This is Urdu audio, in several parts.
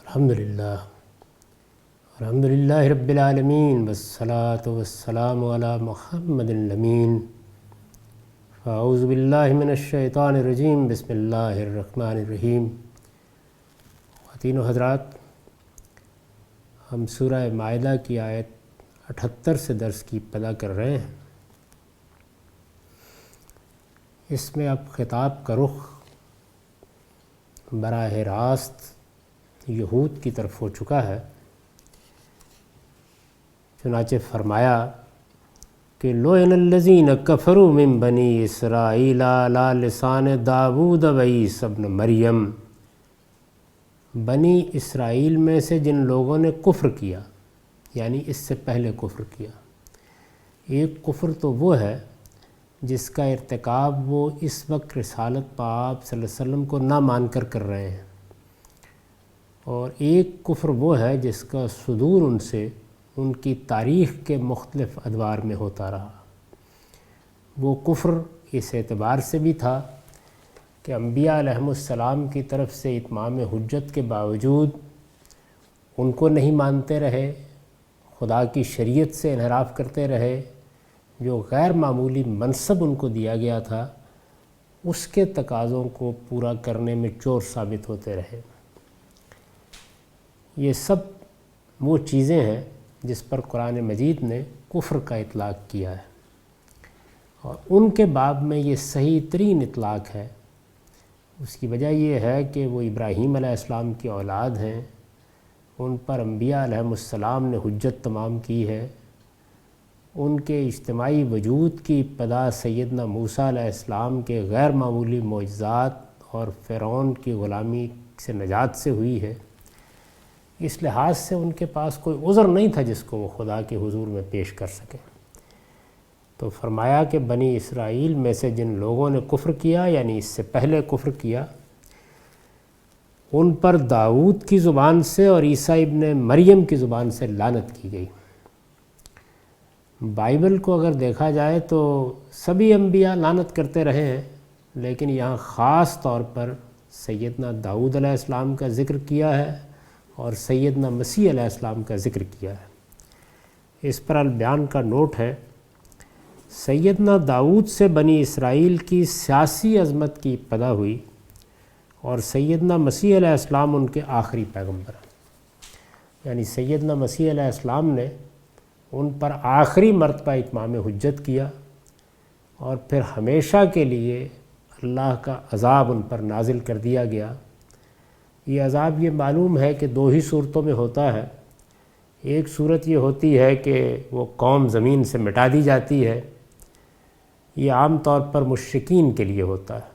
الحمدللہ رب العالمین والصلاة والسلام علی محمد الامین فاعوذ باللہ من الشیطان الرجیم بسم اللہ الرحمن الرحیم۔ خواتین و حضرات، ہم سورہ مائدہ کی آیت 78 سے درس کی ابتدا کر رہے ہیں۔ اس میں اب خطاب کا رخ براہ راست یہود کی طرف ہو چکا ہے۔ چنانچہ فرمایا کہ لُعِنَ الَّذِينَ كَفَرُوا مِن بَنِي إِسْرَائِيلَ عَلَى لِسَانِ داؤد وعیسی ابن مریم، بنی اسرائیل میں سے جن لوگوں نے کفر کیا، یعنی اس سے پہلے کفر کیا۔ ایک کفر تو وہ ہے جس کا ارتکاب وہ اس وقت رسالت پاک صلی اللہ علیہ وسلم کو نہ مان کر رہے ہیں، اور ایک کفر وہ ہے جس کا صدور ان سے ان کی تاریخ کے مختلف ادوار میں ہوتا رہا۔ وہ کفر اس اعتبار سے بھی تھا کہ انبیاء علیہم السلام کی طرف سے اتمام حجت کے باوجود ان کو نہیں مانتے رہے، خدا کی شریعت سے انحراف کرتے رہے، جو غیر معمولی منصب ان کو دیا گیا تھا اس کے تقاضوں کو پورا کرنے میں چور ثابت ہوتے رہے۔ یہ سب وہ چیزیں ہیں جس پر قرآن مجید نے کفر کا اطلاق کیا ہے، اور ان کے باب میں یہ صحیح ترین اطلاق ہے۔ اس کی وجہ یہ ہے کہ وہ ابراہیم علیہ السلام کی اولاد ہیں، ان پر انبیاء علیہم السلام نے حجت تمام کی ہے۔ ان کے اجتماعی وجود کی ابتدا سیدنا موسیٰ علیہ السلام کے غیر معمولی معجزات اور فرعون کی غلامی سے نجات سے ہوئی ہے۔ اس لحاظ سے ان کے پاس کوئی عذر نہیں تھا جس کو وہ خدا کے حضور میں پیش کر سکیں۔ تو فرمایا کہ بنی اسرائیل میں سے جن لوگوں نے کفر کیا، یعنی اس سے پہلے کفر کیا، ان پر داؤد کی زبان سے اور عیسیٰ ابن مریم کی زبان سے لعنت کی گئی۔ بائبل کو اگر دیکھا جائے تو سبھی انبیاء لعنت کرتے رہے ہیں، لیکن یہاں خاص طور پر سیدنا داؤد علیہ السلام کا ذکر کیا ہے اور سیدنا مسیح علیہ السلام کا ذکر کیا ہے۔ اس پر البیان کا نوٹ ہے، سیدنا داؤد سے بنی اسرائیل کی سیاسی عظمت کی ابتدا ہوئی، اور سیدنا مسیح علیہ السلام ان کے آخری پیغمبر ہیں۔ یعنی سیدنا مسیح علیہ السلام نے ان پر آخری مرتبہ اتمام حجت کیا، اور پھر ہمیشہ کے لیے اللہ کا عذاب ان پر نازل کر دیا گیا۔ یہ عذاب یہ معلوم ہے کہ دو ہی صورتوں میں ہوتا ہے۔ ایک صورت یہ ہوتی ہے کہ وہ قوم زمین سے مٹا دی جاتی ہے، یہ عام طور پر مشرکین کے لیے ہوتا ہے،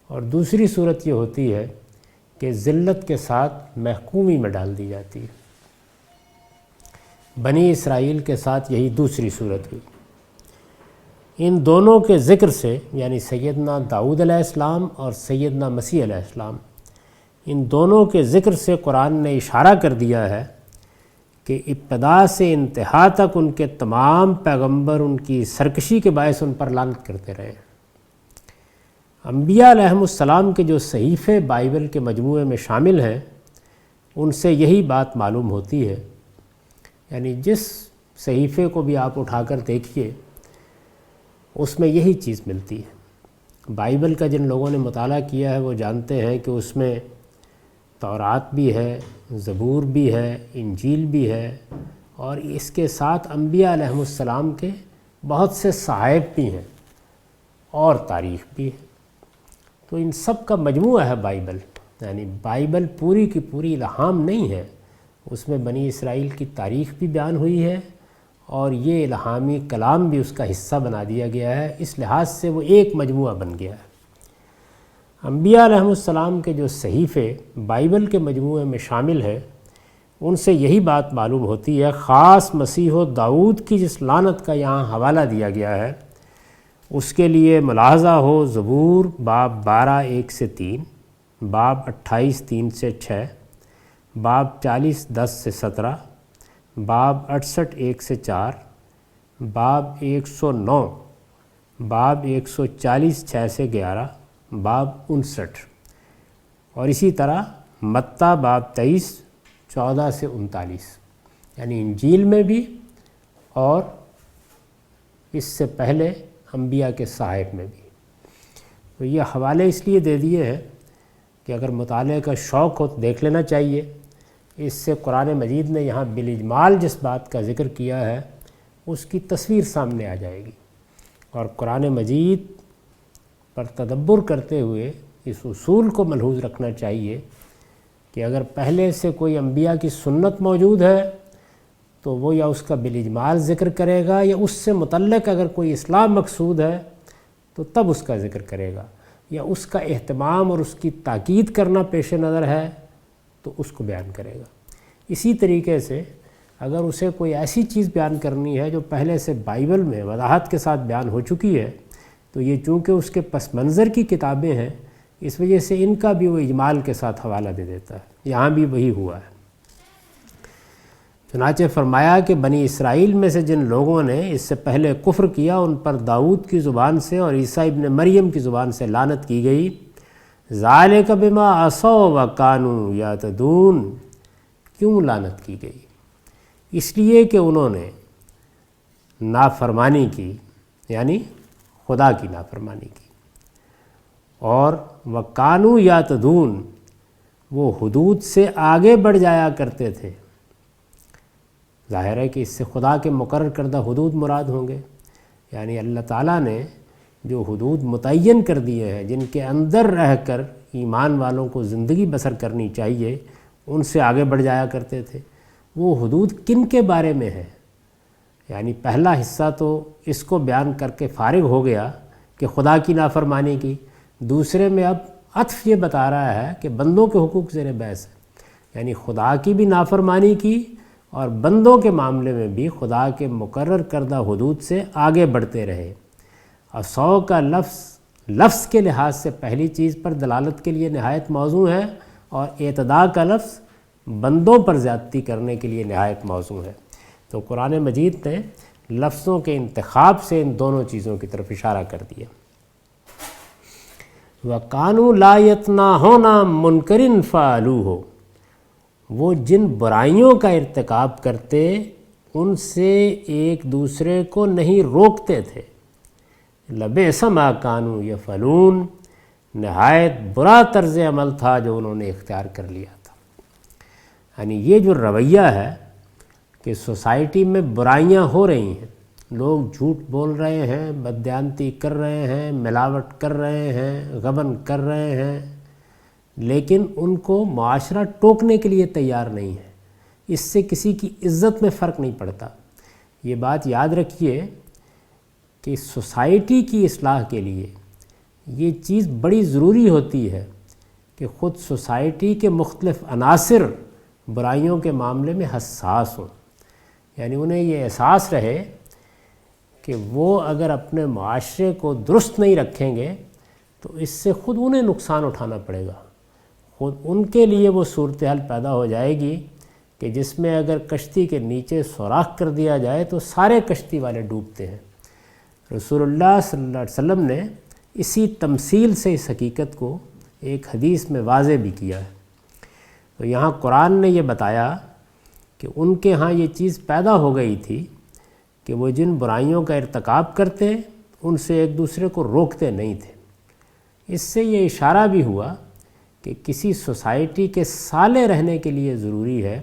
اور دوسری صورت یہ ہوتی ہے کہ ذلت کے ساتھ محکومی میں ڈال دی جاتی ہے۔ بنی اسرائیل کے ساتھ یہی دوسری صورت ہوئی۔ ان دونوں کے ذکر سے، یعنی سیدنا داؤد علیہ السلام اور سیدنا مسیح علیہ السلام، ان دونوں کے ذکر سے قرآن نے اشارہ کر دیا ہے کہ ابتدا سے انتہا تک ان کے تمام پیغمبر ان کی سرکشی کے باعث ان پر لعنت کرتے رہے۔ انبیاء علیہم السلام کے جو صحیفے بائبل کے مجموعے میں شامل ہیں، ان سے یہی بات معلوم ہوتی ہے۔ یعنی جس صحیفے کو بھی آپ اٹھا کر دیکھیے، اس میں یہی چیز ملتی ہے۔ بائبل کا جن لوگوں نے مطالعہ کیا ہے وہ جانتے ہیں کہ اس میں تورات بھی ہے، زبور بھی ہے، انجیل بھی ہے، اور اس کے ساتھ انبیاء علیہم السلام کے بہت سے صحائف بھی ہیں اور تاریخ بھی ہے۔ تو ان سب کا مجموعہ ہے بائبل۔ یعنی بائبل پوری کی پوری الہام نہیں ہے، اس میں بنی اسرائیل کی تاریخ بھی بیان ہوئی ہے، اور یہ الہامی کلام بھی اس کا حصہ بنا دیا گیا ہے۔ اس لحاظ سے وہ ایک مجموعہ بن گیا ہے۔ انبیاء علیہم السلام کے جو صحیفے بائبل کے مجموعے میں شامل ہیں، ان سے یہی بات معلوم ہوتی ہے۔ خاص مسیح و داؤد کی جس لعنت کا یہاں حوالہ دیا گیا ہے، اس کے لیے ملاحظہ ہو زبور باب 12:1-3، باب 28:3-6، باب 40:10-17، باب 68:1-4، باب 109، باب 140:6-11، باب 59، اور اسی طرح متی باب 23 14 سے 39، یعنی انجیل میں بھی اور اس سے پہلے انبیاء کے صحائف میں بھی۔ تو یہ حوالے اس لیے دے دیے ہیں کہ اگر مطالعے کا شوق ہو تو دیکھ لینا چاہیے۔ اس سے قرآن مجید نے یہاں بالاجمال جس بات کا ذکر کیا ہے اس کی تصویر سامنے آ جائے گی، اور قرآن مجید پر تدبر کرتے ہوئے اس اصول کو ملحوظ رکھنا چاہیے کہ اگر پہلے سے کوئی انبیاء کی سنت موجود ہے تو وہ یا اس کا بالاجمال ذکر کرے گا، یا اس سے متعلق اگر کوئی اصلاح مقصود ہے تو تب اس کا ذکر کرے گا، یا اس کا اہتمام اور اس کی تاکید کرنا پیش نظر ہے تو اس کو بیان کرے گا۔ اسی طریقے سے اگر اسے کوئی ایسی چیز بیان کرنی ہے جو پہلے سے بائبل میں وضاحت کے ساتھ بیان ہو چکی ہے تو یہ چونکہ اس کے پس منظر کی کتابیں ہیں اس وجہ سے ان کا بھی وہ اجمال کے ساتھ حوالہ دے دیتا ہے۔ یہاں بھی وہی ہوا ہے۔ چنانچہ فرمایا کہ بنی اسرائیل میں سے جن لوگوں نے اس سے پہلے کفر کیا ان پر داؤد کی زبان سے اور عیسیٰ ابن مریم کی زبان سے لعنت کی گئی۔ ذالک بما عصوا وکانوا یعتدون، کیوں لعنت کی گئی؟ اس لیے کہ انہوں نے نافرمانی کی، یعنی خدا کی نافرمانی کی، اور وکانوا یعتدون، وہ حدود سے آگے بڑھ جایا کرتے تھے۔ ظاہر ہے کہ اس سے خدا کے مقرر کردہ حدود مراد ہوں گے، یعنی اللہ تعالیٰ نے جو حدود متعین کر دیے ہیں جن کے اندر رہ کر ایمان والوں کو زندگی بسر کرنی چاہیے ان سے آگے بڑھ جایا کرتے تھے۔ وہ حدود کن کے بارے میں ہے؟ یعنی پہلا حصہ تو اس کو بیان کر کے فارغ ہو گیا کہ خدا کی نافرمانی کی، دوسرے میں اب عطف یہ بتا رہا ہے کہ بندوں کے حقوق زیر بحث ہے، یعنی خدا کی بھی نافرمانی کی اور بندوں کے معاملے میں بھی خدا کے مقرر کردہ حدود سے آگے بڑھتے رہے۔ عصوا کا لفظ کے لحاظ سے پہلی چیز پر دلالت کے لیے نہایت موزوں ہے، اور اعتداء کا لفظ بندوں پر زیادتی کرنے کے لیے نہایت موزوں ہے۔ تو قرآن مجید نے لفظوں کے انتخاب سے ان دونوں چیزوں کی طرف اشارہ کر دیا۔ وَقَانُوا لَا يَتْنَاهُونَ مُنْكَرٍ فَعَلُوهُ، وہ جن برائیوں کا ارتکاب کرتے ان سے ایک دوسرے کو نہیں روکتے تھے۔ لَبِئْسَ مَا كَانُوا يَفْعَلُونَ، نہایت برا طرز عمل تھا جو انہوں نے اختیار کر لیا تھا۔ یعنی یہ جو رویہ ہے کہ سوسائٹی میں برائیاں ہو رہی ہیں، لوگ جھوٹ بول رہے ہیں، بددیانتی کر رہے ہیں، ملاوٹ کر رہے ہیں، غبن کر رہے ہیں، لیکن ان کو معاشرہ ٹوکنے کے لیے تیار نہیں ہے۔ اس سے کسی کی عزت میں فرق نہیں پڑتا۔ یہ بات یاد رکھیے کہ سوسائٹی کی اصلاح کے لیے یہ چیز بڑی ضروری ہوتی ہے کہ خود سوسائٹی کے مختلف عناصر برائیوں کے معاملے میں حساس ہوں، یعنی انہیں یہ احساس رہے کہ وہ اگر اپنے معاشرے کو درست نہیں رکھیں گے تو اس سے خود انہیں نقصان اٹھانا پڑے گا، خود ان کے لیے وہ صورتحال پیدا ہو جائے گی کہ جس میں اگر کشتی کے نیچے سوراخ کر دیا جائے تو سارے کشتی والے ڈوبتے ہیں۔ رسول اللہ صلی اللہ علیہ وسلم نے اسی تمثیل سے اس حقیقت کو ایک حدیث میں واضح بھی کیا ہے۔ تو یہاں قرآن نے یہ بتایا کہ ان کے ہاں یہ چیز پیدا ہو گئی تھی کہ وہ جن برائیوں کا ارتکاب کرتے ان سے ایک دوسرے کو روکتے نہیں تھے۔ اس سے یہ اشارہ بھی ہوا کہ کسی سوسائٹی کے صالح رہنے کے لیے ضروری ہے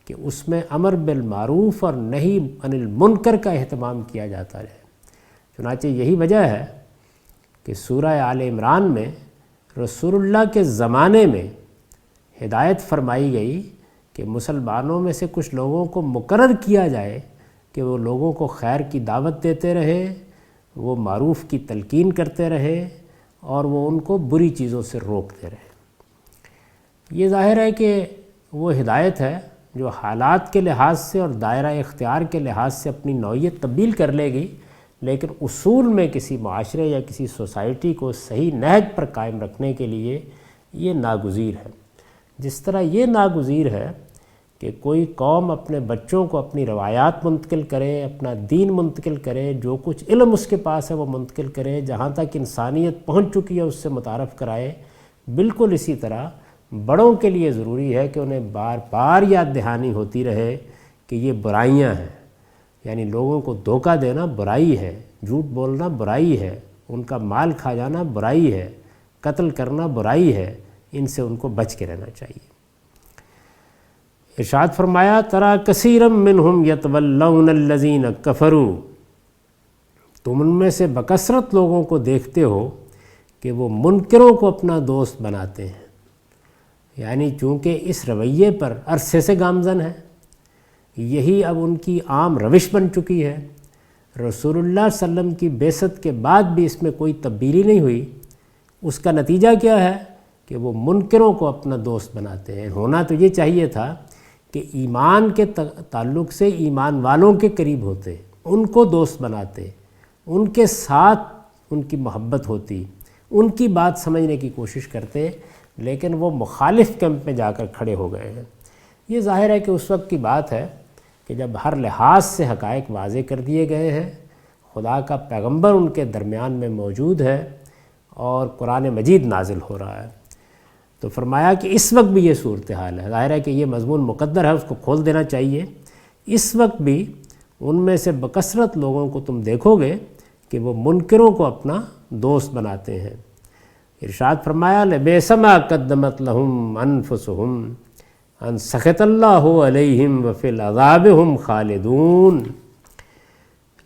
کہ اس میں امر بالمعروف اور نہی عن المنکر کا اہتمام کیا جاتا رہے۔ چنانچہ یہی وجہ ہے کہ سورہ آل عمران میں رسول اللہ کے زمانے میں ہدایت فرمائی گئی کہ مسلمانوں میں سے کچھ لوگوں کو مقرر کیا جائے کہ وہ لوگوں کو خیر کی دعوت دیتے رہے، وہ معروف کی تلقین کرتے رہے، اور وہ ان کو بری چیزوں سے روکتے رہے۔ یہ ظاہر ہے کہ وہ ہدایت ہے جو حالات کے لحاظ سے اور دائرہ اختیار کے لحاظ سے اپنی نوعیت تبدیل کر لے گی، لیکن اصول میں کسی معاشرے یا کسی سوسائٹی کو صحیح نہج پر قائم رکھنے کے لیے یہ ناگزیر ہے۔ جس طرح یہ ناگزیر ہے کہ کوئی قوم اپنے بچوں کو اپنی روایات منتقل کرے، اپنا دین منتقل کرے، جو کچھ علم اس کے پاس ہے وہ منتقل کرے، جہاں تک انسانیت پہنچ چکی ہے اس سے متعارف کرائے، بالکل اسی طرح بڑوں کے لیے ضروری ہے کہ انہیں بار بار یاد دہانی ہوتی رہے کہ یہ برائیاں ہیں، یعنی لوگوں کو دھوکہ دینا برائی ہے، جھوٹ بولنا برائی ہے، ان کا مال کھا جانا برائی ہے، قتل کرنا برائی ہے، ان سے ان کو بچ کے رہنا چاہیے۔ ارشاد فرمایا ترا کثیرا منہم یتولون الذین کفروا، تم ان میں سے بکثرت لوگوں کو دیکھتے ہو کہ وہ منکروں کو اپنا دوست بناتے ہیں، یعنی چونکہ اس رویے پر عرصے سے گامزن ہے، یہی اب ان کی عام روش بن چکی ہے۔ رسول اللہ صلی اللہ علیہ وسلم کی بعثت کے بعد بھی اس میں کوئی تبدیلی نہیں ہوئی۔ اس کا نتیجہ کیا ہے کہ وہ منکروں کو اپنا دوست بناتے ہیں۔ ہونا تو یہ چاہیے تھا کہ ایمان کے تعلق سے ایمان والوں کے قریب ہوتے، ان کو دوست بناتے، ان کے ساتھ ان کی محبت ہوتی، ان کی بات سمجھنے کی کوشش کرتے، لیکن وہ مخالف کیمپ میں جا کر کھڑے ہو گئے ہیں۔ یہ ظاہر ہے کہ اس وقت کی بات ہے کہ جب ہر لحاظ سے حقائق واضح کر دیے گئے ہیں، خدا کا پیغمبر ان کے درمیان میں موجود ہے اور قرآن مجید نازل ہو رہا ہے۔ تو فرمایا کہ اس وقت بھی یہ صورتحال ہے۔ ظاہر ہے کہ یہ مضمون مقدر ہے، اس کو کھول دینا چاہیے۔ اس وقت بھی ان میں سے بکثرت لوگوں کو تم دیکھو گے کہ وہ منکروں کو اپنا دوست بناتے ہیں۔ ارشاد فرمایا لبئس ما قدمت لهم انفسهم ان سخط اللہ علیہم وفی العذاب هم خالدون،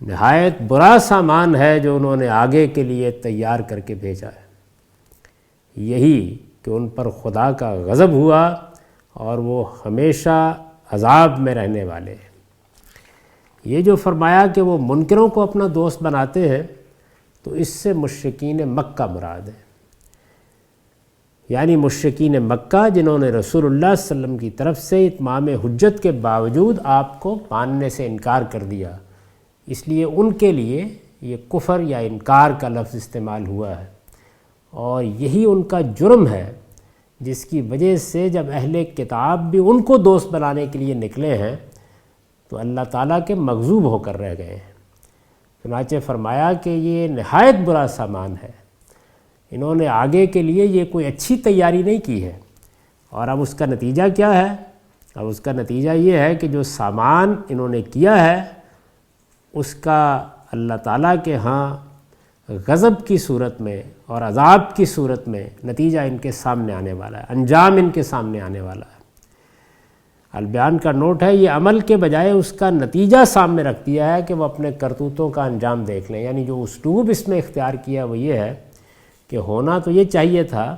نہایت برا سامان ہے جو انہوں نے آگے کے لیے تیار کر کے بھیجا ہے، یہی کہ ان پر خدا کا غضب ہوا اور وہ ہمیشہ عذاب میں رہنے والے ہیں۔ یہ جو فرمایا کہ وہ منکروں کو اپنا دوست بناتے ہیں، تو اس سے مشرکین مکہ مراد ہے، یعنی مشرکین مکہ جنہوں نے رسول اللہ صلی اللہ علیہ وسلم کی طرف سے اتمام حجت کے باوجود آپ کو ماننے سے انکار کر دیا، اس لیے ان کے لیے یہ کفر یا انکار کا لفظ استعمال ہوا ہے، اور یہی ان کا جرم ہے جس کی وجہ سے جب اہل کتاب بھی ان کو دوست بنانے کے لیے نکلے ہیں تو اللہ تعالیٰ کے مغضوب ہو کر رہ گئے ہیں۔ چنانچہ فرمایا کہ یہ نہایت برا سامان ہے، انہوں نے آگے کے لیے یہ کوئی اچھی تیاری نہیں کی ہے، اور اب اس کا نتیجہ کیا ہے؟ اب اس کا نتیجہ یہ ہے کہ جو سامان انہوں نے کیا ہے اس کا اللہ تعالیٰ کے ہاں غضب کی صورت میں اور عذاب کی صورت میں نتیجہ ان کے سامنے آنے والا ہے، انجام ان کے سامنے آنے والا ہے۔ البیان کا نوٹ ہے، یہ عمل کے بجائے اس کا نتیجہ سامنے رکھ دیا ہے کہ وہ اپنے کرتوتوں کا انجام دیکھ لیں، یعنی جو اسلوب اس میں اختیار کیا وہ یہ ہے کہ ہونا تو یہ چاہیے تھا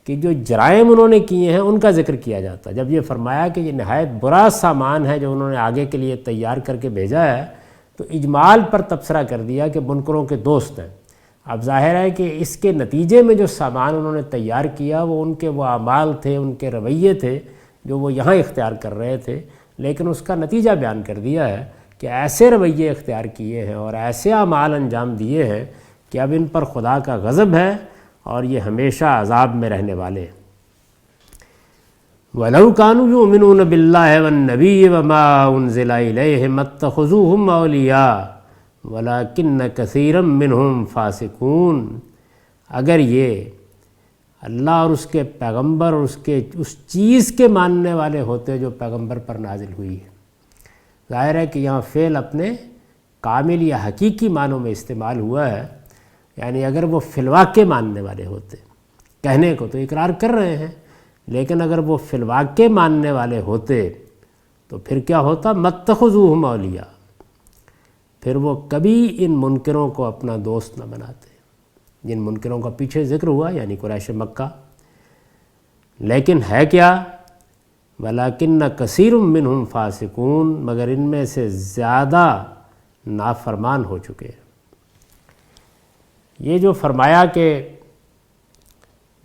کہ جو جرائم انہوں نے کیے ہیں ان کا ذکر کیا جاتا۔ جب یہ فرمایا کہ یہ نہایت برا سامان ہے جو انہوں نے آگے کے لیے تیار کر کے بھیجا ہے، تو اجمال پر تبصرہ کر دیا کہ منکروں کے دوست ہیں۔ اب ظاہر ہے کہ اس کے نتیجے میں جو سامان انہوں نے تیار کیا وہ ان کے وہ اعمال تھے، ان کے رویے تھے جو وہ یہاں اختیار کر رہے تھے، لیکن اس کا نتیجہ بیان کر دیا ہے کہ ایسے رویے اختیار کیے ہیں اور ایسے اعمال انجام دیے ہیں کہ اب ان پر خدا کا غضب ہے اور یہ ہمیشہ عذاب میں رہنے والے ہیں۔ وَلَوْ كَانُوا يُؤْمِنُونَ بِاللَّهِ وَالنَّبِيِّ وَمَا أُنزِلَ إِلَيْهِمْ مَا اتَّخَذُوهُمْ أَوْلِيَاءَ وَلَكِنَّ كَثِيرًا مِّنْهُمْ فَاسِقُونَ، اگر یہ اللہ اور اس کے پیغمبر اور اس چیز کے ماننے والے ہوتے جو پیغمبر پر نازل ہوئی ہے۔ ظاہر ہے کہ یہاں فعل اپنے کامل یا حقیقی معنوں میں استعمال ہوا ہے، یعنی اگر وہ فی الواقع ماننے والے ہوتے، کہنے کو تو اقرار کر رہے ہیں لیکن اگر وہ فی الواقع ماننے والے ہوتے تو پھر کیا ہوتا؟ مَتَّخَذُوهُمْ أَوْلِيَاءَ، پھر وہ کبھی ان منکروں کو اپنا دوست نہ بناتے، جن منکروں کا پیچھے ذکر ہوا یعنی قریش مکہ۔ لیکن ہے کیا؟ وَلَكِنَّ كَثِيرٌ مِّنْهُمْ فَاسِقُونَ، مگر ان میں سے زیادہ نافرمان ہو چکے ہیں۔ یہ جو فرمایا کہ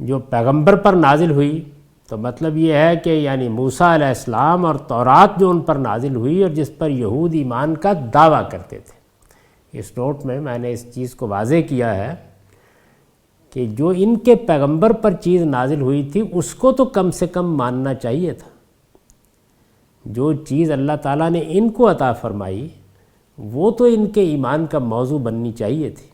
جو پیغمبر پر نازل ہوئی، تو مطلب یہ ہے کہ یعنی موسیٰ علیہ السلام اور تورات جو ان پر نازل ہوئی اور جس پر یہود ایمان کا دعویٰ کرتے تھے۔ اس نوٹ میں میں نے اس چیز کو واضح کیا ہے کہ جو ان کے پیغمبر پر چیز نازل ہوئی تھی اس کو تو کم سے کم ماننا چاہیے تھا۔ جو چیز اللہ تعالیٰ نے ان کو عطا فرمائی وہ تو ان کے ایمان کا موضوع بننی چاہیے تھی،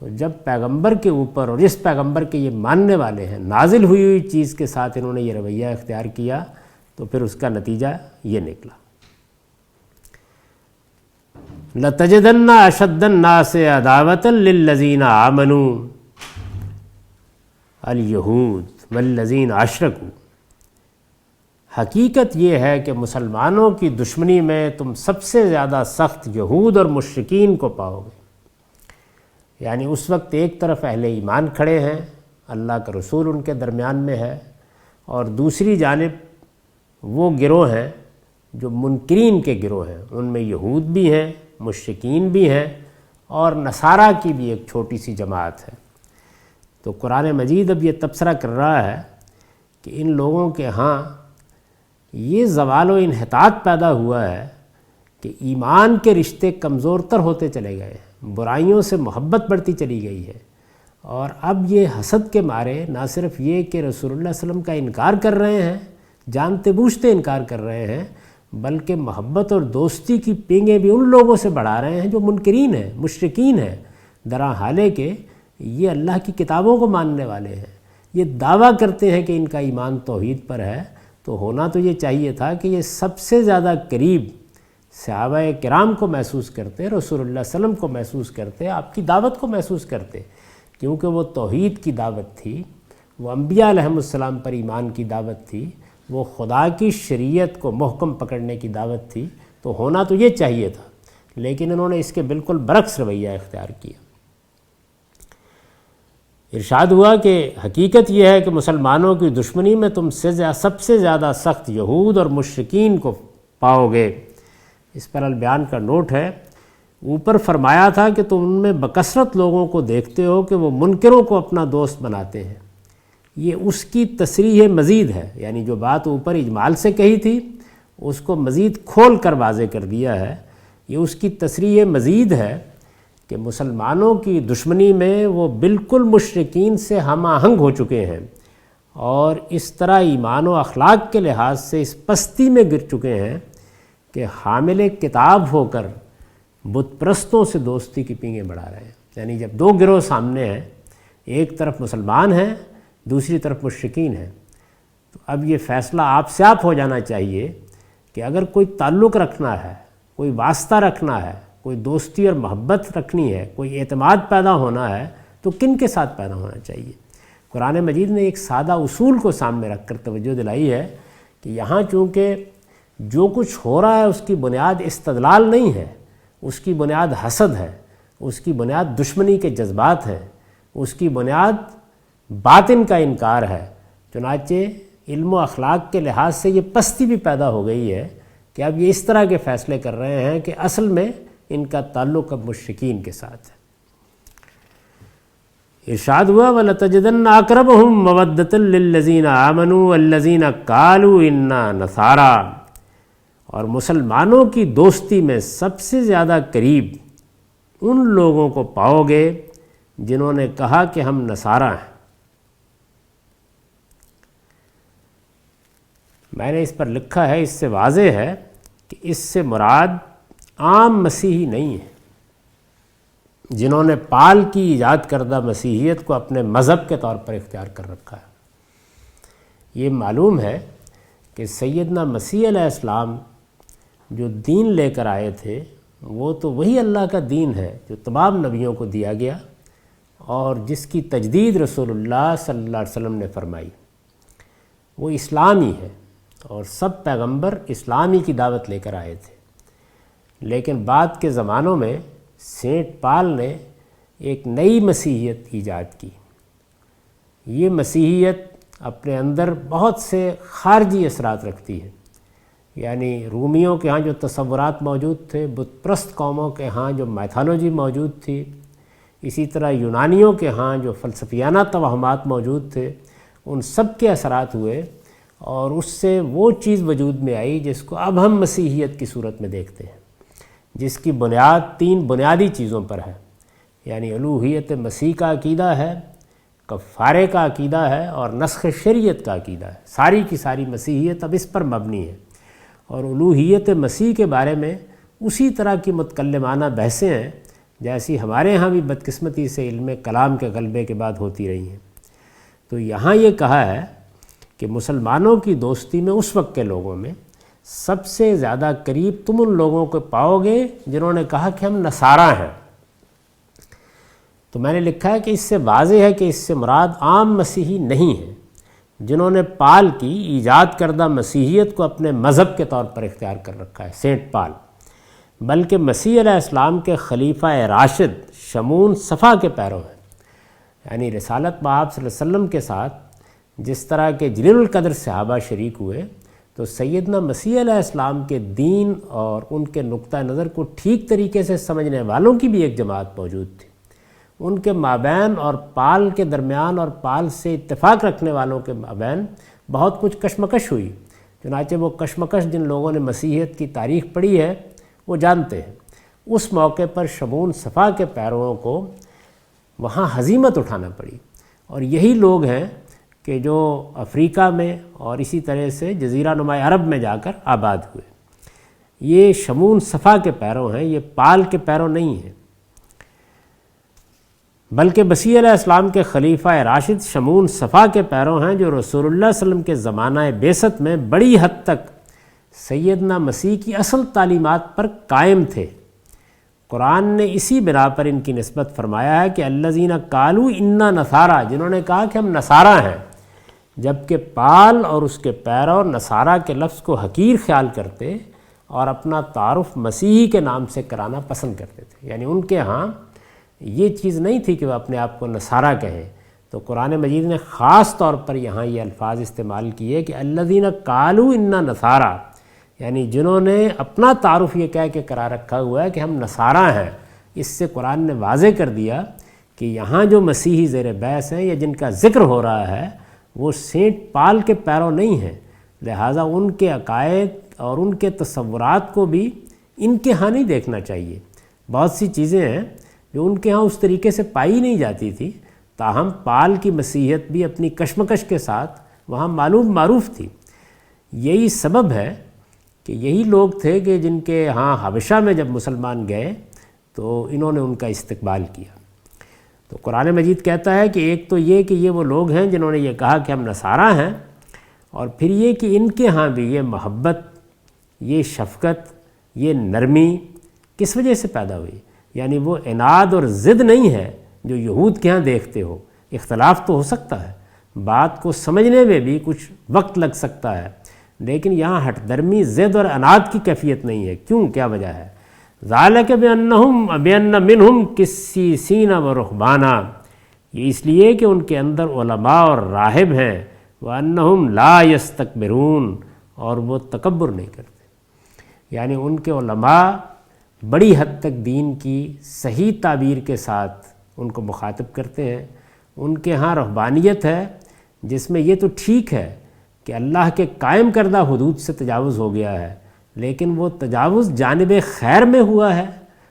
تو جب پیغمبر کے اوپر اور اس پیغمبر کے یہ ماننے والے ہیں نازل ہوئی چیز کے ساتھ انہوں نے یہ رویہ اختیار کیا تو پھر اس کا نتیجہ یہ نکلا۔ لَتَجِدَنَّ أَشَدَّ النَّاسِ عَدَاوَةً لِلَّذِينَ آمَنُوا الْيَهُودُ وَالَّذِينَ أَشْرَكُوا۔ حقیقت یہ ہے کہ مسلمانوں کی دشمنی میں تم سب سے زیادہ سخت یہود اور مشرکین کو پاؤ گے۔ یعنی اس وقت ایک طرف اہل ایمان کھڑے ہیں، اللہ کا رسول ان کے درمیان میں ہے، اور دوسری جانب وہ گروہ ہیں جو منکرین کے گروہ ہیں، ان میں یہود بھی ہیں، مشرکین بھی ہیں، اور نصارہ کی بھی ایک چھوٹی سی جماعت ہے۔ تو قرآن مجید اب یہ تبصرہ کر رہا ہے کہ ان لوگوں کے ہاں یہ زوال و انحطاط پیدا ہوا ہے کہ ایمان کے رشتے کمزور تر ہوتے چلے گئے ہیں، برائیوں سے محبت بڑھتی چلی گئی ہے، اور اب یہ حسد کے مارے نہ صرف یہ کہ رسول اللہ صلی اللہ علیہ وسلم کا انکار کر رہے ہیں، جانتے بوجھتے انکار کر رہے ہیں، بلکہ محبت اور دوستی کی پینگیں بھی ان لوگوں سے بڑھا رہے ہیں جو منکرین ہیں، مشرکین ہیں، درا حالے کہ یہ اللہ کی کتابوں کو ماننے والے ہیں، یہ دعویٰ کرتے ہیں کہ ان کا ایمان توحید پر ہے۔ تو ہونا تو یہ چاہیے تھا کہ یہ سب سے زیادہ قریب صحابہ کرام کو محسوس کرتے، رسول اللہ صلی اللہ علیہ وسلم کو محسوس کرتے، آپ کی دعوت کو محسوس کرتے، کیونکہ وہ توحید کی دعوت تھی، وہ انبیاء علیہ السلام پر ایمان کی دعوت تھی، وہ خدا کی شریعت کو محکم پکڑنے کی دعوت تھی۔ تو ہونا تو یہ چاہیے تھا، لیکن انہوں نے اس کے بالکل برعکس رویہ اختیار کیا۔ ارشاد ہوا کہ حقیقت یہ ہے کہ مسلمانوں کی دشمنی میں تم سے سب سے زیادہ سخت یہود اور مشرکین کو پاؤ گے۔ اس پر البیان کا نوٹ ہے، اوپر فرمایا تھا کہ تم ان میں بکثرت لوگوں کو دیکھتے ہو کہ وہ منکروں کو اپنا دوست بناتے ہیں۔ یہ اس کی تصریح مزید ہے، یعنی جو بات اوپر اجمال سے کہی تھی اس کو مزید کھول کر واضح کر دیا ہے۔ یہ اس کی تصریح مزید ہے کہ مسلمانوں کی دشمنی میں وہ بالکل مشرکین سے ہم آہنگ ہو چکے ہیں، اور اس طرح ایمان و اخلاق کے لحاظ سے اس پستی میں گر چکے ہیں کہ حامل کتاب ہو کر بت پرستوں سے دوستی کی پینگیں بڑھا رہے ہیں۔ یعنی جب دو گروہ سامنے ہیں، ایک طرف مسلمان ہیں، دوسری طرف مشرکین ہیں، تو اب یہ فیصلہ آپ سے آپ ہو جانا چاہیے کہ اگر کوئی تعلق رکھنا ہے، کوئی واسطہ رکھنا ہے، کوئی دوستی اور محبت رکھنی ہے، کوئی اعتماد پیدا ہونا ہے، تو کن کے ساتھ پیدا ہونا چاہیے؟ قرآن مجید نے ایک سادہ اصول کو سامنے رکھ کر توجہ دلائی ہے کہ یہاں چونکہ جو کچھ ہو رہا ہے اس کی بنیاد استدلال نہیں ہے، اس کی بنیاد حسد ہے، اس کی بنیاد دشمنی کے جذبات ہیں، اس کی بنیاد باطن کا انکار ہے۔ چنانچہ علم و اخلاق کے لحاظ سے یہ پستی بھی پیدا ہو گئی ہے کہ اب یہ اس طرح کے فیصلے کر رہے ہیں کہ اصل میں ان کا تعلق اب مشرکین کے ساتھ ہے۔ ارشاد ہوا وَلَتَجِدَنَّ أَقْرَبَهُم مَّوَدَّةً لِّلَّذِينَ آمَنُوا وَالَّذِينَ قَالُوا إِنَّا نَصَارَىٰ، اور مسلمانوں کی دوستی میں سب سے زیادہ قریب ان لوگوں کو پاؤ گے جنہوں نے کہا کہ ہم نصارہ ہیں۔ میں نے اس پر لکھا ہے، اس سے واضح ہے کہ اس سے مراد عام مسیحی نہیں ہے جنہوں نے پال کی ایجاد کردہ مسیحیت کو اپنے مذہب کے طور پر اختیار کر رکھا ہے۔ یہ معلوم ہے کہ سیدنا مسیح علیہ السلام جو دین لے کر آئے تھے وہ تو وہی اللہ کا دین ہے جو تمام نبیوں کو دیا گیا، اور جس کی تجدید رسول اللہ صلی اللہ علیہ وسلم نے فرمائی، وہ اسلامی ہے، اور سب پیغمبر اسلامی کی دعوت لے کر آئے تھے۔ لیکن بعد کے زمانوں میں سینٹ پال نے ایک نئی مسیحیت ایجاد کی۔ یہ مسیحیت اپنے اندر بہت سے خارجی اثرات رکھتی ہے، یعنی رومیوں کے ہاں جو تصورات موجود تھے، بت پرست قوموں کے ہاں جو میتھالوجی موجود تھی، اسی طرح یونانیوں کے ہاں جو فلسفیانہ توہمات موجود تھے، ان سب کے اثرات ہوئے، اور اس سے وہ چیز وجود میں آئی جس کو اب ہم مسیحیت کی صورت میں دیکھتے ہیں، جس کی بنیاد 3 بنیادی چیزوں پر ہے، یعنی الوہیت مسیح کا عقیدہ ہے، کفارے کا عقیدہ ہے، اور نسخ شریعت کا عقیدہ ہے۔ ساری کی ساری مسیحیت اب اس پر مبنی ہے، اور الوہیت مسیح کے بارے میں اسی طرح کی متکلمانہ بحثیں ہیں جیسی ہمارے ہاں بھی بدقسمتی سے علم کلام کے غلبے کے بعد ہوتی رہی ہیں۔ تو یہاں یہ کہا ہے کہ مسلمانوں کی دوستی میں اس وقت کے لوگوں میں سب سے زیادہ قریب تم ان لوگوں کو پاؤ گے جنہوں نے کہا کہ ہم نصارہ ہیں۔ تو میں نے لکھا ہے کہ اس سے واضح ہے کہ اس سے مراد عام مسیحی نہیں ہے جنہوں نے پال کی ایجاد کردہ مسیحیت کو اپنے مذہب کے طور پر اختیار کر رکھا ہے، سینٹ پال، بلکہ مسیح علیہ السلام کے خلیفہ راشد شمون صفا کے پیرو ہیں۔ یعنی رسالت مآب صلی اللہ علیہ وسلم کے ساتھ جس طرح کے جلیل القدر صحابہ شریک ہوئے، تو سیدنا مسیح علیہ السلام کے دین اور ان کے نقطہ نظر کو ٹھیک طریقے سے سمجھنے والوں کی بھی ایک جماعت موجود تھی۔ ان کے مابین اور پال کے درمیان اور پال سے اتفاق رکھنے والوں کے مابین بہت کچھ کشمکش ہوئی، چنانچہ وہ کشمکش جن لوگوں نے مسیحیت کی تاریخ پڑھی ہے وہ جانتے ہیں۔ اس موقع پر شمون صفا کے پیرووں کو وہاں ہزیمت اٹھانا پڑی، اور یہی لوگ ہیں کہ جو افریقہ میں اور اسی طرح سے جزیرہ نما عرب میں جا کر آباد ہوئے۔ یہ شمون صفا کے پیرو ہیں، یہ پال کے پیرو نہیں ہیں، بلکہ مسیح علیہ السلام کے خلیفہ راشد شمون صفا کے پیرو ہیں، جو رسول اللہ صلی اللہ علیہ وسلم کے زمانہ بعثت میں بڑی حد تک سیدنا مسیح کی اصل تعلیمات پر قائم تھے۔ قرآن نے اسی بنا پر ان کی نسبت فرمایا ہے کہ الذین قالوا انا نصارا، جنہوں نے کہا کہ ہم نصارہ ہیں، جبکہ پال اور اس کے پیرو نصارہ کے لفظ کو حقیر خیال کرتے اور اپنا تعارف مسیحی کے نام سے کرانا پسند کرتے تھے۔ یعنی ان کے ہاں یہ چیز نہیں تھی کہ وہ اپنے آپ کو نصارہ کہیں۔ تو قرآن مجید نے خاص طور پر یہاں یہ الفاظ استعمال کیے کہ الذین قالوا انا نصارا، یعنی جنہوں نے اپنا تعارف یہ کہہ کے کرا رکھا ہوا ہے کہ ہم نصارہ ہیں۔ اس سے قرآن نے واضح کر دیا کہ یہاں جو مسیحی زیر بحث ہیں یا جن کا ذکر ہو رہا ہے وہ سینٹ پال کے پیرو نہیں ہیں، لہٰذا ان کے عقائد اور ان کے تصورات کو بھی ان کے ہاں نہیں دیکھنا چاہیے۔ بہت سی چیزیں ہیں جو ان کے ہاں اس طریقے سے پائی نہیں جاتی تھی، تاہم پال کی مسیحیت بھی اپنی کشمکش کے ساتھ وہاں معروف تھی۔ یہی سبب ہے کہ یہی لوگ تھے کہ جن کے ہاں حبشہ میں جب مسلمان گئے تو انہوں نے ان کا استقبال کیا۔ تو قرآن مجید کہتا ہے کہ ایک تو یہ کہ یہ وہ لوگ ہیں جنہوں نے یہ کہا کہ ہم نصارہ ہیں، اور پھر یہ کہ ان کے ہاں بھی یہ محبت، یہ شفقت، یہ نرمی کس وجہ سے پیدا ہوئی؟ یعنی وہ عناد اور ضد نہیں ہے جو یہود کے ہاں دیکھتے ہو۔ اختلاف تو ہو سکتا ہے، بات کو سمجھنے میں بھی کچھ وقت لگ سکتا ہے، لیکن یہاں ہٹ درمی، ضد اور عناد کی کیفیت نہیں ہے۔ کیوں؟ کیا وجہ ہے؟ ذالک بأن منہم قسیسین و رہبانا، یہ اس لیے کہ ان کے اندر علماء اور راہب ہیں، وانہم لا یستکبرون، اور وہ تکبر نہیں کرتے۔ یعنی ان کے علماء بڑی حد تک دین کی صحیح تعبیر کے ساتھ ان کو مخاطب کرتے ہیں۔ ان کے ہاں رہبانیت ہے جس میں یہ تو ٹھیک ہے کہ اللہ کے قائم کردہ حدود سے تجاوز ہو گیا ہے، لیکن وہ تجاوز جانب خیر میں ہوا ہے،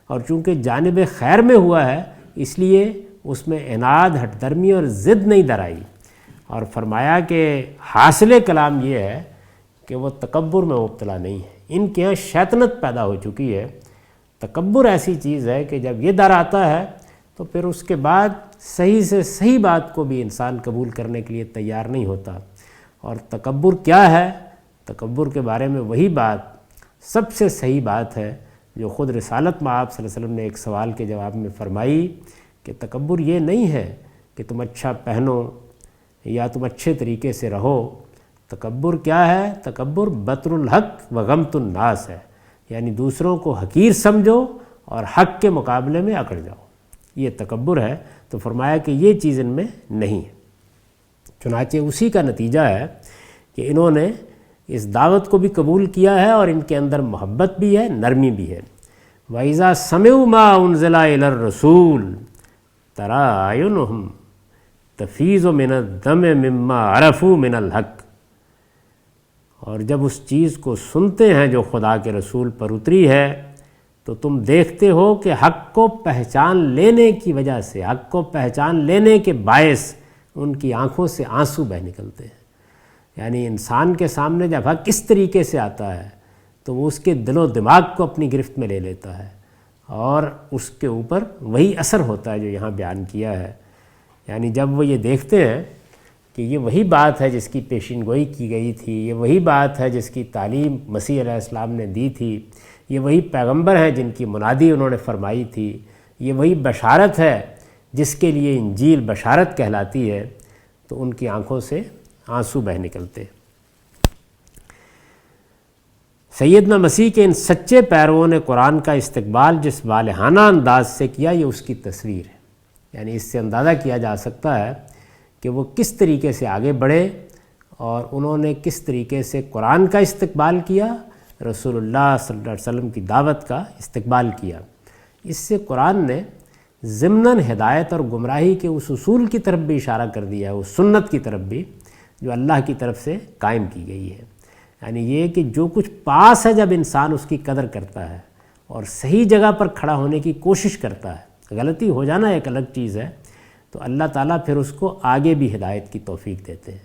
اور چونکہ جانب خیر میں ہوا ہے اس لیے اس میں عناد، ہٹ درمی اور ضد نہیں درائی، اور فرمایا کہ حاصل کلام یہ ہے کہ وہ تکبر میں مبتلا نہیں ہے۔ ان کے ہاں شیطنت پیدا ہو چکی ہے۔ تکبر ایسی چیز ہے کہ جب یہ در آتا ہے تو پھر اس کے بعد صحیح سے صحیح بات کو بھی انسان قبول کرنے کے لیے تیار نہیں ہوتا۔ اور تکبر کیا ہے؟ تکبر کے بارے میں وہی بات سب سے صحیح بات ہے جو خود رسالت مآب صلی اللہ علیہ وسلم نے ایک سوال کے جواب میں فرمائی کہ تکبر یہ نہیں ہے کہ تم اچھا پہنو یا تم اچھے طریقے سے رہو۔ تکبر کیا ہے؟ تکبر بطر الحق و غمت الناس ہے، یعنی دوسروں کو حقیر سمجھو اور حق کے مقابلے میں اکڑ جاؤ، یہ تکبر ہے۔ تو فرمایا کہ یہ چیز ان میں نہیں ہے۔ چنانچہ اسی کا نتیجہ ہے کہ انہوں نے اس دعوت کو بھی قبول کیا ہے، اور ان کے اندر محبت بھی ہے، نرمی بھی ہے۔ وَإِذَا سَمِعُوا مَا أُنزِلَ إِلَى الرَّسُولِ تَرَىٰ أَعْيُنَهُمْ تَفِيضُ مِنَ الدَّمْعِ مِمَّا عَرَفُوا مِنَ الْحَقِّ، اور جب اس چیز کو سنتے ہیں جو خدا کے رسول پر اتری ہے تو تم دیکھتے ہو کہ حق کو پہچان لینے کی وجہ سے، حق کو پہچان لینے کے باعث ان کی آنکھوں سے آنسو بہہ نکلتے ہیں۔ یعنی انسان کے سامنے جب حق اس طریقے سے آتا ہے تو وہ اس کے دل و دماغ کو اپنی گرفت میں لے لیتا ہے، اور اس کے اوپر وہی اثر ہوتا ہے جو یہاں بیان کیا ہے. یعنی جب وہ یہ دیکھتے ہیں کہ یہ وہی بات ہے جس کی پیشین گوئی کی گئی تھی، یہ وہی بات ہے جس کی تعلیم مسیح علیہ السلام نے دی تھی، یہ وہی پیغمبر ہیں جن کی منادی انہوں نے فرمائی تھی، یہ وہی بشارت ہے جس کے لیے انجیل بشارت کہلاتی ہے، تو ان کی آنکھوں سے آنسو بہہ نکلتے. سیدنا مسیح کے ان سچے پیرووں نے قرآن کا استقبال جس والہانہ انداز سے کیا، یہ اس کی تصویر ہے. یعنی اس سے اندازہ کیا جا سکتا ہے کہ وہ کس طریقے سے آگے بڑھے اور انہوں نے کس طریقے سے قرآن کا استقبال کیا، رسول اللہ صلی اللہ علیہ وسلم کی دعوت کا استقبال کیا. اس سے قرآن نے ضمناً ہدایت اور گمراہی کے اس اصول کی طرف بھی اشارہ کر دیا ہے، اس سنت کی طرف بھی جو اللہ کی طرف سے قائم کی گئی ہے. یعنی یہ کہ جو کچھ پاس ہے جب انسان اس کی قدر کرتا ہے اور صحیح جگہ پر کھڑا ہونے کی کوشش کرتا ہے، غلطی ہو جانا ایک الگ چیز ہے، تو اللہ تعالیٰ پھر اس کو آگے بھی ہدایت کی توفیق دیتے ہیں.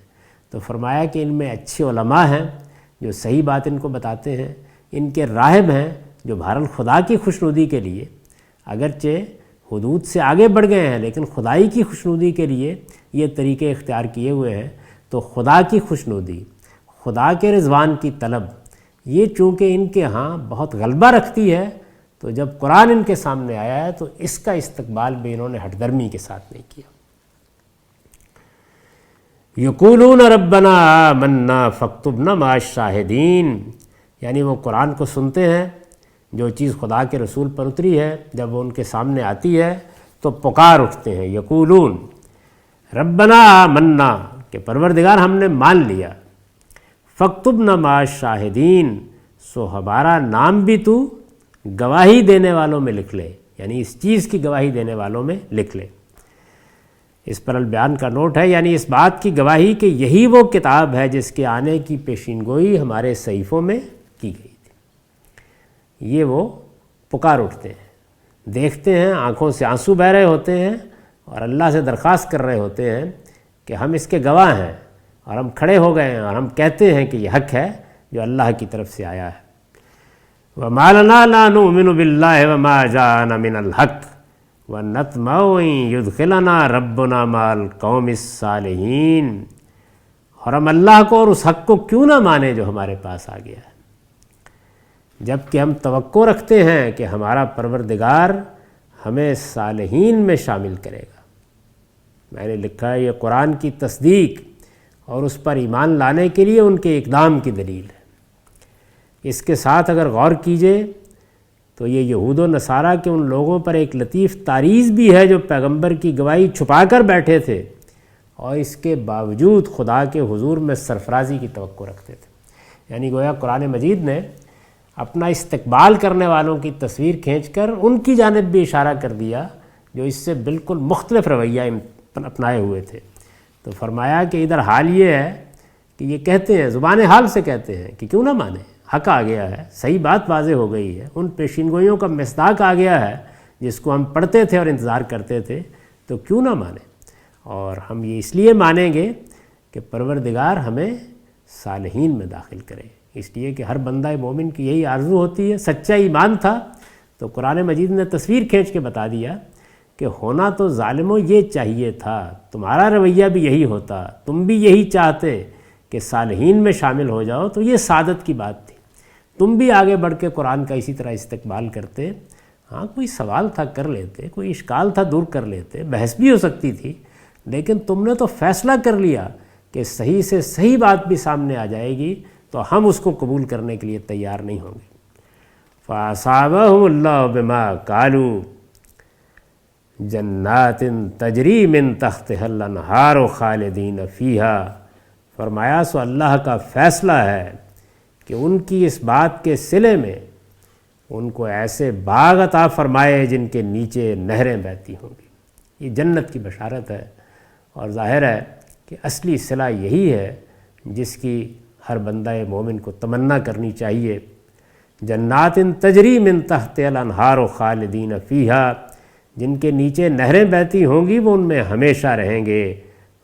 تو فرمایا کہ ان میں اچھے علماء ہیں جو صحیح بات ان کو بتاتے ہیں، ان کے راہب ہیں جو بہرحال خدا کی خوشنودی کے لیے اگرچہ حدود سے آگے بڑھ گئے ہیں لیکن خدائی کی خوشنودی کے لیے یہ طریقے اختیار کیے ہوئے ہیں. تو خدا کی خوشنودی، خدا کے رضوان کی طلب، یہ چونکہ ان کے ہاں بہت غلبہ رکھتی ہے، تو جب قرآن ان کے سامنے آیا ہے تو اس کا استقبال بھی انہوں نے ہٹ درمی کے ساتھ نہیں کیا. یقولون ربنا آمنا فاکتبنا مع الشاہدین. یعنی وہ قرآن کو سنتے ہیں، جو چیز خدا کے رسول پر اتری ہے جب وہ ان کے سامنے آتی ہے تو پکار اٹھتے ہیں. یقولون ربنا آمنا، کہ پروردگار ہم نے مان لیا، فاکتبنا مع الشاہدین، سو ہمارا نام بھی تو گواہی دینے والوں میں لکھ لے. یعنی اس چیز کی گواہی دینے والوں میں لکھ لے. اس پر البیان کا نوٹ ہے، یعنی اس بات کی گواہی کہ یہی وہ کتاب ہے جس کے آنے کی پیشین گوئی ہمارے صحیفوں میں کی گئی تھی. یہ وہ پکار اٹھتے ہیں، دیکھتے ہیں، آنکھوں سے آنسو بہہ رہے ہوتے ہیں اور اللہ سے درخواست کر رہے ہوتے ہیں کہ ہم اس کے گواہ ہیں اور ہم کھڑے ہو گئے ہیں اور ہم کہتے ہیں کہ یہ حق ہے جو اللہ کی طرف سے آیا ہے. وَمَا لَنَا لَا نُؤْمِنُ بِاللَّهِ وَمَا جَاءَنَا مِنَ الْحَقِّ وَنَطْمَعُ أَن يُدْخِلَنَا رَبُّنَا مَعَ الْقَوْمِ الصَّالِحِينَ. اور ہم اللہ کو اور اس حق کو کیوں نہ مانیں جو ہمارے پاس آ گیا ہے، جب کہ ہم توقع رکھتے ہیں کہ ہمارا پروردگار ہمیں صالحین میں شامل کرے گا. میں نے لکھا ہے یہ قرآن کی تصدیق اور اس پر ایمان لانے کے لیے ان کے اقدام کی دلیل ہے. اس کے ساتھ اگر غور کیجئے تو یہ یہود و نصارہ کے ان لوگوں پر ایک لطیف تعریض بھی ہے جو پیغمبر کی گواہی چھپا کر بیٹھے تھے اور اس کے باوجود خدا کے حضور میں سرفرازی کی توقع رکھتے تھے. یعنی گویا قرآن مجید نے اپنا استقبال کرنے والوں کی تصویر کھینچ کر ان کی جانب بھی اشارہ کر دیا جو اس سے بالکل مختلف رویہ اپنائے ہوئے تھے. تو فرمایا کہ ادھر حال یہ ہے کہ یہ کہتے ہیں، زبان حال سے کہتے ہیں کہ کیوں نہ مانیں، حق آ گیا ہے، صحیح بات واضح ہو گئی ہے، ان پیشین گوئیوں کا مصداق آ گیا ہے جس کو ہم پڑھتے تھے اور انتظار کرتے تھے، تو کیوں نہ مانیں. اور ہم یہ اس لیے مانیں گے کہ پروردگار ہمیں صالحین میں داخل کرے. اس لیے کہ ہر بندہ مومن کی یہی آرزو ہوتی ہے. سچا ایمان تھا تو قرآن مجید نے تصویر کھینچ کے بتا دیا کہ ہونا تو ظالموں یہ چاہیے تھا، تمہارا رویہ بھی یہی ہوتا، تم بھی یہی چاہتے کہ صالحین میں شامل ہو جاؤ، تو یہ سعادت کی بات تھی. تم بھی آگے بڑھ کے قرآن کا اسی طرح استقبال کرتے. ہاں کوئی سوال تھا کر لیتے، کوئی اشکال تھا دور کر لیتے، بحث بھی ہو سکتی تھی، لیکن تم نے تو فیصلہ کر لیا کہ صحیح سے صحیح بات بھی سامنے آ جائے گی تو ہم اس کو قبول کرنے کے لیے تیار نہیں ہوں گے. فَأَصَابَهُمُ اللَّهُ بِمَا قَالُوا جَنَّاتٍ تَجْرِي مِن تَحْتِهَا الْأَنْهَارُ خَالِدِينَ فِيهَا. فرمایا سو اللہ کا فیصلہ ہے کہ ان کی اس بات کے صلے میں ان کو ایسے باغ عطا فرمائے جن کے نیچے نہریں بہتی ہوں گی. یہ جنت کی بشارت ہے اور ظاہر ہے کہ اصلی صلہ یہی ہے جس کی ہر بندہ مومن کو تمنا کرنی چاہیے. جنات تجری من تحت الانہار خالدین فیہا، جن کے نیچے نہریں بہتی ہوں گی وہ ان میں ہمیشہ رہیں گے.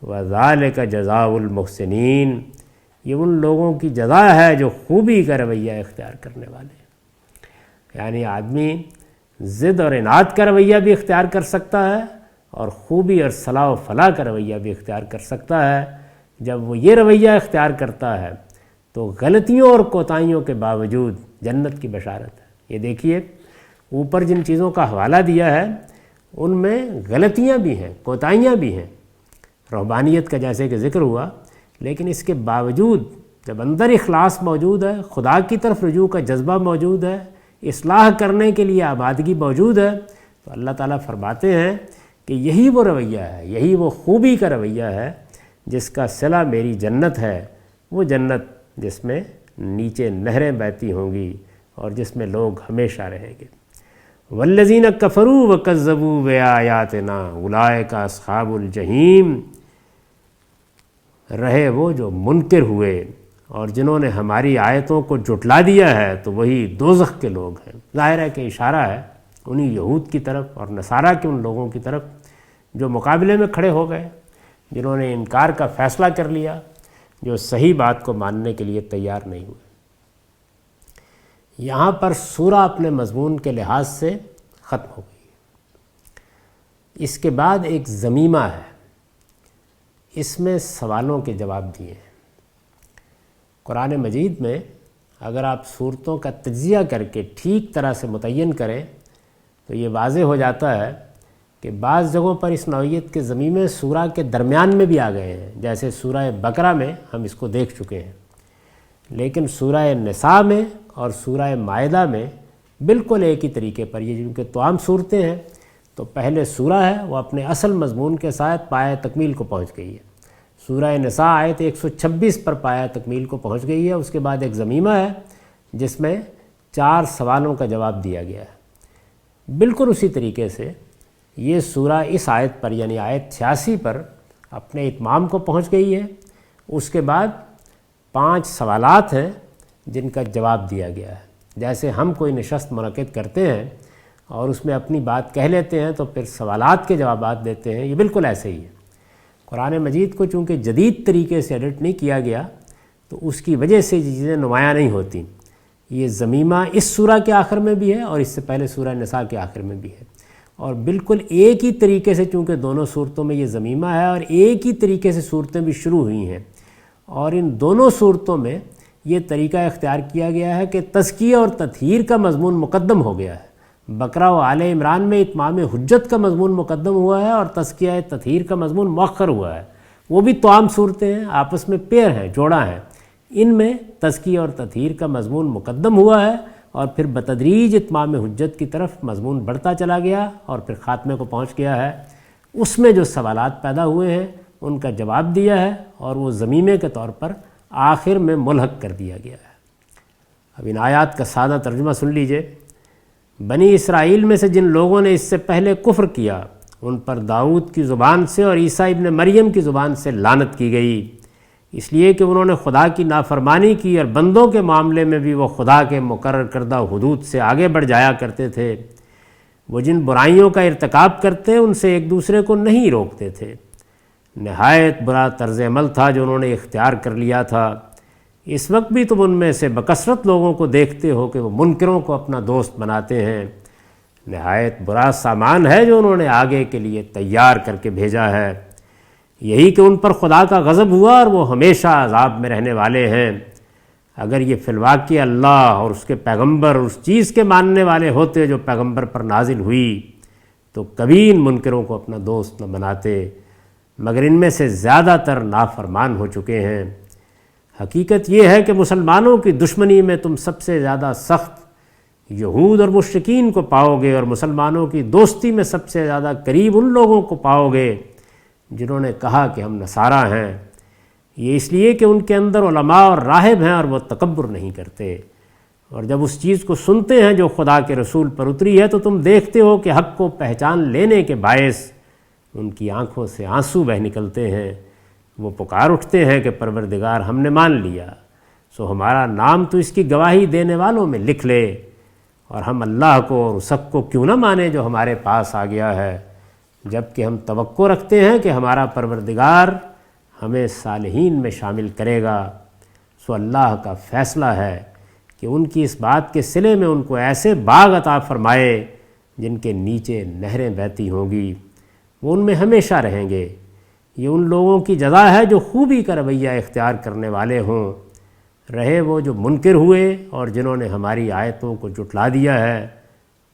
وذالک جزاء المحسنین، یہ ان لوگوں کی جزا ہے جو خوبی کا رویہ اختیار کرنے والے ہیں. یعنی آدمی ضد اور عناد کا رویہ بھی اختیار کر سکتا ہے اور خوبی اور صلاح و فلاح کا رویہ بھی اختیار کر سکتا ہے۔ جب وہ یہ رویہ اختیار کرتا ہے تو غلطیوں اور کوتاہیوں کے باوجود جنت کی بشارت ہے۔ یہ دیکھیے اوپر جن چیزوں کا حوالہ دیا ہے ان میں غلطیاں بھی ہیں، کوتاہیاں بھی ہیں، رہبانیت کا جیسے کہ ذکر ہوا، لیکن اس کے باوجود جب اندر اخلاص موجود ہے، خدا کی طرف رجوع کا جذبہ موجود ہے، اصلاح کرنے کے لیے آمادگی موجود ہے، تو اللہ تعالیٰ فرماتے ہیں کہ یہی وہ رویہ ہے، یہی وہ خوبی کا رویہ ہے جس کا صلہ میری جنت ہے، وہ جنت جس میں نیچے نہریں بہتی ہوں گی اور جس میں لوگ ہمیشہ رہیں گے۔ والذین کفروا وکذبوا بآیاتنا اولئک اصحاب الجحیم، رہے وہ جو منکر ہوئے اور جنہوں نے ہماری آیتوں کو جھٹلا دیا ہے تو وہی دوزخ کے لوگ ہیں۔ ظاہر ہے کہ اشارہ ہے انہی یہود کی طرف اور نصارہ کے ان لوگوں کی طرف جو مقابلے میں کھڑے ہو گئے، جنہوں نے انکار کا فیصلہ کر لیا، جو صحیح بات کو ماننے کے لیے تیار نہیں ہوئے۔ یہاں پر سورہ اپنے مضمون کے لحاظ سے ختم ہو گئی۔ اس کے بعد ایک ضمیمہ ہے، اس میں سوالوں کے جواب دیے ہیں۔ قرآن مجید میں اگر آپ صورتوں کا تجزیہ کر کے ٹھیک طرح سے متعین کریں تو یہ واضح ہو جاتا ہے کہ بعض جگہوں پر اس نوعیت کے ضمیمے سورہ کے درمیان میں بھی آ گئے ہیں، جیسے سورہ بقرہ میں ہم اس کو دیکھ چکے ہیں، لیکن سورہ نساء میں اور سورہ مائدہ میں بالکل ایک ہی طریقے پر، یہ چونکہ توام صورتیں ہیں تو پہلے سورہ ہے وہ اپنے اصل مضمون کے ساتھ پایہ تکمیل کو پہنچ گئی ہے۔ سورہ نساء آیت 126 پر پایہ تکمیل کو پہنچ گئی ہے، اس کے بعد ایک ضمیمہ ہے جس میں 4 سوالوں کا جواب دیا گیا ہے۔ بالکل اسی طریقے سے یہ سورہ اس آیت پر یعنی آیت 86 پر اپنے اتمام کو پہنچ گئی ہے۔ اس کے بعد 5 سوالات ہیں جن کا جواب دیا گیا ہے۔ جیسے ہم کوئی نشست منعقد کرتے ہیں اور اس میں اپنی بات کہہ لیتے ہیں تو پھر سوالات کے جوابات دیتے ہیں، یہ بالکل ایسے ہی ہے۔ قرآن مجید کو چونکہ جدید طریقے سے ایڈٹ نہیں کیا گیا تو اس کی وجہ سے یہ چیزیں نمایاں نہیں ہوتیں۔ یہ ضمیمہ اس سورہ کے آخر میں بھی ہے اور اس سے پہلے سورہ نساء کے آخر میں بھی ہے، اور بالکل ایک ہی طریقے سے چونکہ دونوں صورتوں میں یہ ضمیمہ ہے اور ایک ہی طریقے سے صورتیں بھی شروع ہوئی ہیں، اور ان دونوں صورتوں میں یہ طریقہ اختیار کیا گیا ہے کہ تزکیہ اور تطہیر کا مضمون مقدم ہو گیا ہے۔ بقرہ و آل عمران میں اتمام حجت کا مضمون مقدم ہوا ہے اور تزکیہ تطہیر کا مضمون مؤخر ہوا ہے۔ وہ بھی توام صورتیں ہیں، آپس میں پیر ہیں، جوڑا ہیں، ان میں تزکیہ اور تطہیر کا مضمون مقدم ہوا ہے اور پھر بتدریج اتمام حجت کی طرف مضمون بڑھتا چلا گیا اور پھر خاتمے کو پہنچ گیا ہے۔ اس میں جو سوالات پیدا ہوئے ہیں ان کا جواب دیا ہے اور وہ ضمیمے کے طور پر آخر میں ملحق کر دیا گیا ہے۔ اب ان آیات کا سادہ ترجمہ سن لیجئے۔ بنی اسرائیل میں سے جن لوگوں نے اس سے پہلے کفر کیا ان پر داؤد کی زبان سے اور عیسیٰ ابن مریم کی زبان سے لعنت کی گئی، اس لیے کہ انہوں نے خدا کی نافرمانی کی اور بندوں کے معاملے میں بھی وہ خدا کے مقرر کردہ حدود سے آگے بڑھ جایا کرتے تھے۔ وہ جن برائیوں کا ارتکاب کرتے ان سے ایک دوسرے کو نہیں روکتے تھے۔ نہایت برا طرز عمل تھا جو انہوں نے اختیار کر لیا تھا۔ اس وقت بھی تم ان میں سے بکثرت لوگوں کو دیکھتے ہو کہ وہ منکروں کو اپنا دوست بناتے ہیں۔ نہایت برا سامان ہے جو انہوں نے آگے کے لیے تیار کر کے بھیجا ہے، یہی کہ ان پر خدا کا غضب ہوا اور وہ ہمیشہ عذاب میں رہنے والے ہیں۔ اگر یہ فی الواقع اللہ اور اس کے پیغمبر اور اس چیز کے ماننے والے ہوتے جو پیغمبر پر نازل ہوئی تو کبھی ان منکروں کو اپنا دوست نہ بناتے، مگر ان میں سے زیادہ تر نافرمان ہو چکے ہیں۔ حقیقت یہ ہے کہ مسلمانوں کی دشمنی میں تم سب سے زیادہ سخت یہود اور مشرکین کو پاؤ گے اور مسلمانوں کی دوستی میں سب سے زیادہ قریب ان لوگوں کو پاؤ گے جنہوں نے کہا کہ ہم نصارہ ہیں۔ یہ اس لیے کہ ان کے اندر علماء اور راہب ہیں اور وہ تکبر نہیں کرتے، اور جب اس چیز کو سنتے ہیں جو خدا کے رسول پر اتری ہے تو تم دیکھتے ہو کہ حق کو پہچان لینے کے باعث ان کی آنکھوں سے آنسو بہہ نکلتے ہیں۔ وہ پکار اٹھتے ہیں کہ پروردگار ہم نے مان لیا، سو ہمارا نام تو اس کی گواہی دینے والوں میں لکھ لے، اور ہم اللہ کو اور اس حق کو کیوں نہ مانیں جو ہمارے پاس آ گیا ہے، جبکہ ہم توقع رکھتے ہیں کہ ہمارا پروردگار ہمیں صالحین میں شامل کرے گا۔ سو اللہ کا فیصلہ ہے کہ ان کی اس بات کے صلے میں ان کو ایسے باغ عطا فرمائے جن کے نیچے نہریں بہتی ہوں گی، وہ ان میں ہمیشہ رہیں گے۔ یہ ان لوگوں کی جزا ہے جو خوبی کا رویہ اختیار کرنے والے ہوں، رہے وہ جو منکر ہوئے اور جنہوں نے ہماری آیتوں کو جھٹلا دیا ہے،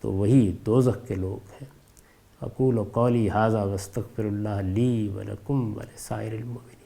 تو وہی دوزخ کے لوگ ہیں۔ اقول قولی ھذا واستغفر اللہ لی ولکم ولسائر المؤمنین۔